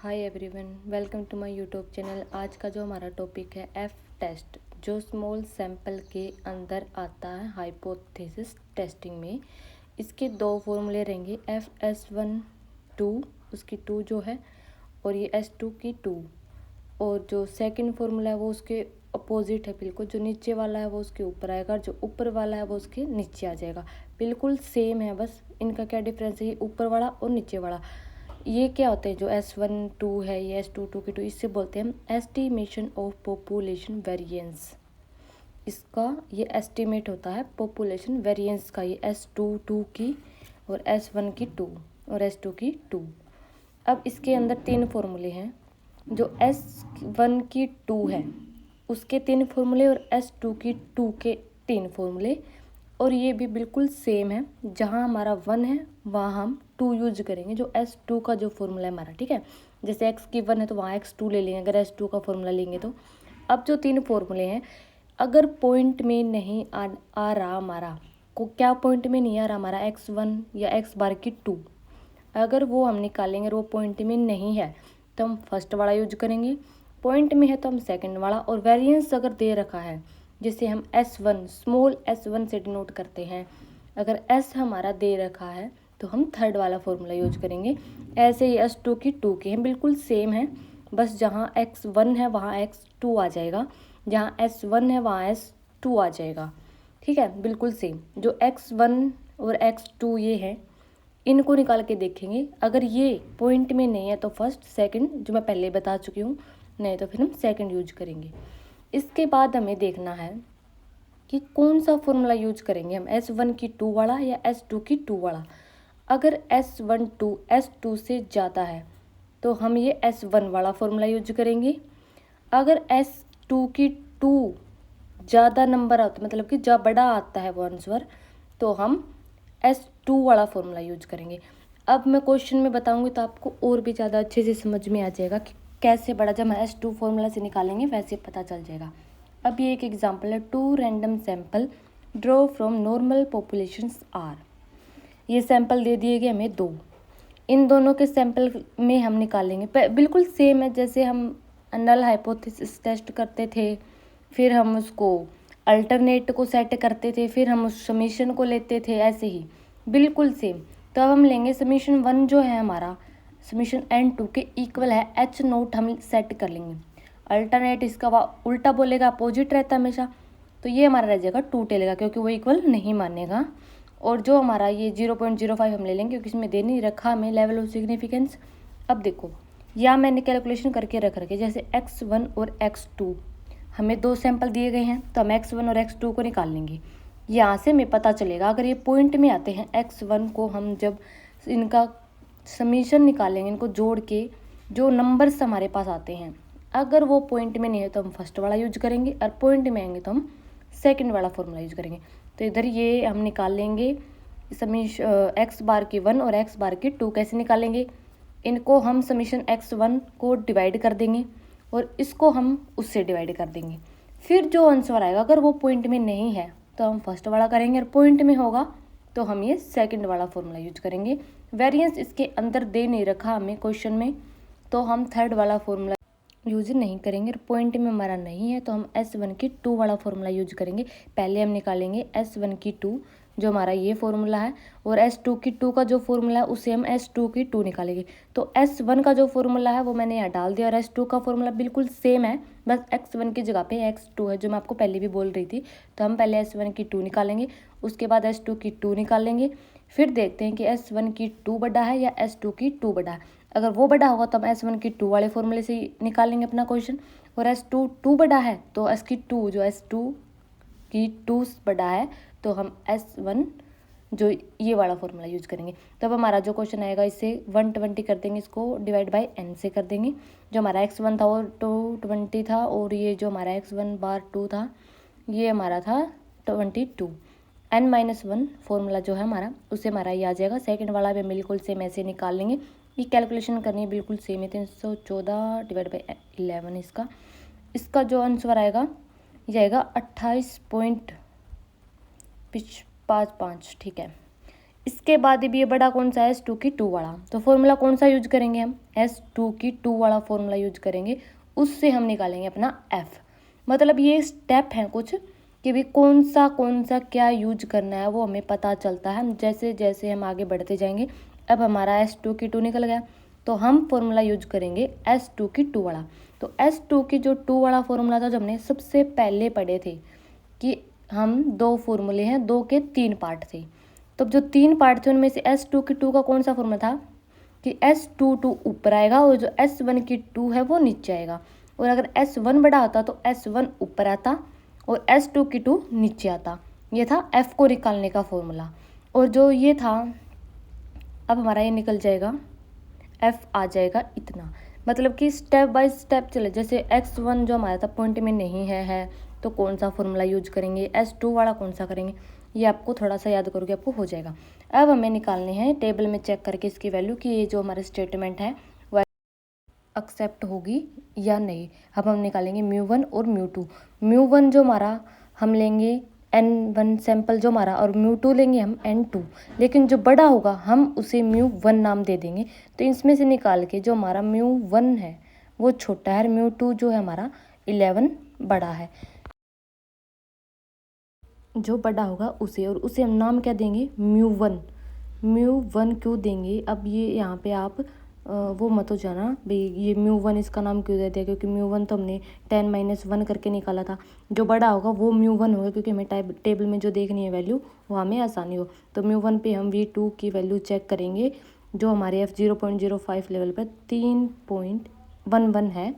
Hi everyone, welcome to my YouTube channel. आज का जो हमारा टॉपिक है एफ टेस्ट, जो स्मॉल सैंपल के अंदर आता है हाइपोथेसिस टेस्टिंग में। इसके दो फॉर्मूले रहेंगे, FS1 2 उसकी 2 जो है, और ये S2 की 2। और जो सेकंड फार्मूला है वो उसके अपोजिट है, बिल्कुल जो नीचे वाला है वो उसके ऊपर आएगा, जो ऊपर वाला है वो उसके नीचे आ जाएगा। बिल्कुल सेम है, बस इनका क्या डिफरेंस है, ये ऊपर वाला और नीचे वाला। ये क्या होते हैं, जो S1 2 है, ये S2 2 की 2, इससे बोलते हैं हम एस्टिमेशन ऑफ पॉपुलेशन वेरिएंस। इसका ये एस्टिमेट होता है पॉपुलेशन वेरिएंस का, ये S2 2 की और S1 की 2 और S2 की 2। अब इसके अंदर 3 फॉर्मूले हैं। जो S1 की 2 है उसके 3 फॉर्मूले और S2 की 2 के 3 फॉर्मूले, और ये भी बिल्कुल सेम है। जहाँ हमारा 1 है वहाँ हम 2 यूज करेंगे, जो S2 का जो फॉर्मूला है हमारा, ठीक है। जैसे x की 1 है तो वहाँ x2 ले लेंगे अगर S2 का फॉर्मूला लेंगे तो। अब जो 3 फॉर्मूले हैं, अगर पॉइंट में नहीं आ रहा हमारा को, क्या पॉइंट में नहीं आ रहा हमारा x1 या x बार की 2, अगर वो हम निकालेंगे और वो पॉइंट में नहीं है तो हम फर्स्ट वाला यूज करेंगे, पॉइंट में है तो हम सेकंड वाला। और वेरिएंस अगर दे रखा है, जिसे हम S1 स्मॉल S1 से डिनोट करते हैं, अगर S हमारा दे रखा है तो हम थर्ड वाला फॉर्मूला यूज करेंगे। ऐसे ही S2 की 2 के हैं, बिल्कुल सेम है, बस जहाँ x1 है वहाँ x2 आ जाएगा, जहाँ S1 है वहाँ S2 आ जाएगा, ठीक है, बिल्कुल सेम। जो x1 और x2 ये है, इनको निकाल के देखेंगे। अगर ये पॉइंट में नहीं है तो फर्स्ट, सेकंड जो मैं पहले बता चुकी हूँ, नहीं तो फिर हम सेकंड यूज करेंगे। इसके बाद हमें देखना है कि कौन सा फॉर्मूला यूज करेंगे हम, S1 की 2 वाला या S2 की 2 वाला। अगर S1 2 S2 से ज़्यादा है तो हम ये S1 वाला फॉर्मूला यूज करेंगे। अगर S2 की 2 ज़्यादा नंबर आता, मतलब कि जब बड़ा आता है वो आंसर, तो हम S2 वाला फॉर्मूला यूज करेंगे। अब मैं क्वेश्चन में बताऊंगी तो आपको और भी ज़्यादा अच्छे से समझ में आ जाएगा कि कैसे बड़ा, जब हम S2 फॉर्मूला से निकालेंगे वैसे पता चल जाएगा। अब ये एक एग्जांपल है, 2 random sample draw from normal populations are. ये सैंपल दे दिए गए हमें 2, इन दोनों के सैंपल में हम निकालेंगे, बिल्कुल सेम है जैसे हम नल हाइपोथेसिस टेस्ट करते थे, फिर हम उसको अल्टरनेट को सेट करते थे, फिर हम उस समीशन को लेते थे, ऐसे ही बिल्कुल सेम। तो अब हम लेंगे समीशन 1 जो है हमारा, समीशन N2 के इक्वल है H0 हम सेट कर लेंगे। अल्टरनेट इसका उल्टा बोलेगा, अपोजिट रहता है हमेशा, तो ये हमारा रह जाएगा 2 टेलेगा, क्योंकि वो इक्वल नहीं मानेगा। और जो हमारा ये 0.05 हम ले लेंगे, क्योंकि इसमें दे नहीं रखा हमें लेवल ऑफ सिग्निफिकेंस। अब देखो, या मैंने कैलकुलेशन करके रख रखे, जैसे x1 और x2 हमें 2 सैंपल दिए गए हैं, तो हम x1 और x2 को निकाल लेंगे। यहाँ से हमें पता चलेगा, अगर ये पॉइंट में आते हैं x1 को, हम जब इनका समीशन निकालेंगे, इनको जोड़ के जो नंबर्स हमारे पास आते हैं, अगर वो पॉइंट में नहीं है तो हम फर्स्ट वाला यूज करेंगे, और पॉइंट में आएंगे तो हम सेकंड वाला फॉर्मूला यूज करेंगे। तो इधर ये हम निकालेंगे समीश x बार की 1 और x बार की 2 कैसे निकालेंगे, इनको हम समीशन x1 को डिवाइड कर देंगे और इसको हम उससे डिवाइड कर देंगे। फिर जो आंसर आएगा, अगर वो पॉइंट में नहीं है तो हम फर्स्ट वाला करेंगे, और पॉइंट में होगा तो हम ये सेकंड वाला फॉर्मूला यूज करेंगे। वेरिएंस इसके अंदर दे नहीं रखा हमें क्वेश्चन में, तो हम थर्ड वाला फॉर्मूला यूज नहीं करेंगे। पॉइंट में हमारा नहीं है तो हम S1 की 2 वाला फॉर्मूला यूज करेंगे। पहले हम निकालेंगे S1 की 2, जो हमारा ये फॉर्मूला है, और S2 की 2 का जो फॉर्मूला है उसे हम S2 की 2 निकालेंगे। तो S1 का जो फॉर्मूला है वो मैंने यहाँ डाल दिया, और S2 का फॉर्मूला बिल्कुल सेम है, बस x1 की जगह पे x2 है, जो मैं आपको पहले भी बोल रही थी। तो हम पहले S1 की 2 निकालेंगे, उसके बाद S2 की 2 निकालेंगे, फिर देखते हैं कि S1 की 2 बड़ा है या S2 की 2 बड़ा है। अगर वो बड़ा होगा तो हम S1 की 2 वाले फॉर्मूले से निकालेंगे अपना क्वेश्चन, और S2 बड़ा है तो S की 2, जो S2 की 2 बड़ा है तो हम S1 जो ये वाला फॉर्मूला यूज करेंगे। तब हमारा जो क्वेश्चन आएगा, इसे 120 कर देंगे, इसको डिवाइड बाय n से कर देंगे। जो हमारा x1 था वो 220 था, और ये जो हमारा x1 बार 2 था ये हमारा था 22। n-1 फॉर्मूला जो है हमारा, उससे हमारा ये आ जाएगा। सेकंड वाला भी बिल्कुल सेम ऐसे निकाल लेंगे, ये कैलकुलेशन करनी है बिल्कुल सेम है, 314 डिवाइड बाई 11 इसका जो आंसर आएगा ये आएगा 28.55, ठीक है। इसके बाद भी ये बड़ा कौन सा है, S2 की 2 वाला। तो फॉर्मूला कौन सा यूज करेंगे हम, S2 की 2 वाला फॉर्मूला यूज करेंगे, उससे हम निकालेंगे अपना F। मतलब ये स्टेप हैं कुछ कि भी कौन सा क्या यूज करना है वो हमें पता चलता है जैसे जैसे हम आगे बढ़ते जाएंगे। अब हमारा S2 की 2 निकल गया, तो हम फॉर्मूला यूज करेंगे S2 की 2 वाला। तो S2 की जो 2 वाला फॉर्मूला था जो हमने सबसे पहले पढ़े थे कि हम 2 फॉर्मूले हैं, 2 के 3 पार्ट थे। तो जो 3 पार्ट थे उनमें से S2 की 2 का कौन सा फॉर्मूला था कि S22 ऊपर आएगा और जो S1 की 2 है वो नीचे आएगा। और अगर S1 बड़ा होता तो S1 ऊपर आता और S2 की 2 नीचे आता। ये था F को निकालने का फॉर्मूला। और जो ये था, अब हमारा ये निकल जाएगा, F आ जाएगा इतना। मतलब कि स्टेप बाय स्टेप चले, जैसे X1 जो हमारा था पॉइंट में नहीं है तो कौन सा फॉर्मूला यूज करेंगे, S2 वाला कौन सा करेंगे, ये आपको थोड़ा सा याद करोगे आपको हो जाएगा। अब हमें निकालने हैं टेबल में चेक करके इसकी वैल्यू कि ये जो हमारा स्टेटमेंट है वह एक्सेप्ट होगी या नहीं। अब हम निकालेंगे μ1 और μ2। μ1 जो हमारा हम लेंगे n1 सैंपल जो हमारा, और μ2 लेंगे हम n2, लेकिन जो बड़ा होगा हम उसे μ1 नाम दे देंगे। तो इसमें से निकाल के जो हमारा μ1 है वो छोटा है, μ2 जो है हमारा 11 बड़ा है, जो बड़ा होगा उसे, और उसे हम नाम क्या देंगे, μ1। μ1 क्यों देंगे, अब ये यहाँ पे आप वो मत हो जाना भाई ये μ1 इसका नाम क्यों दे दिया, क्योंकि μ1 तो हमने 10 - 1 करके निकाला था। जो बड़ा होगा वो μ1 होगा, क्योंकि हमें टेबल में जो देखनी है वैल्यू वो हमें आसानी हो। तो μ1 पे हम v2 की वैल्यू चेक करेंगे, जो हमारे F 0.05 लेवल पर 3.11 है।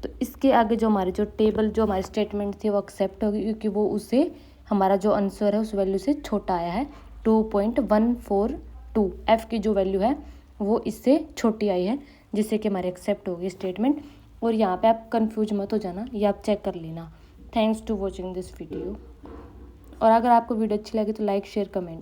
तो इसके आगे जो हमारे जो टेबल जो हमारे स्टेटमेंट थी वो एक्सेप्ट होगी, क्योंकि वो उससे हमारा जो आंसर है उस वैल्यू से छोटा आया है। 2.142 F की जो वैल्यू है वो इससे छोटी आई है, जिससे कि हमारे एक्सेप्ट होगी स्टेटमेंट। और यहाँ पे आप कंफ्यूज मत हो जाना, ये आप चेक कर लेना। Thanks to watching this video. और अगर आपको वीडियो अच्छी लगी तो लाइक शेयर कमेंट।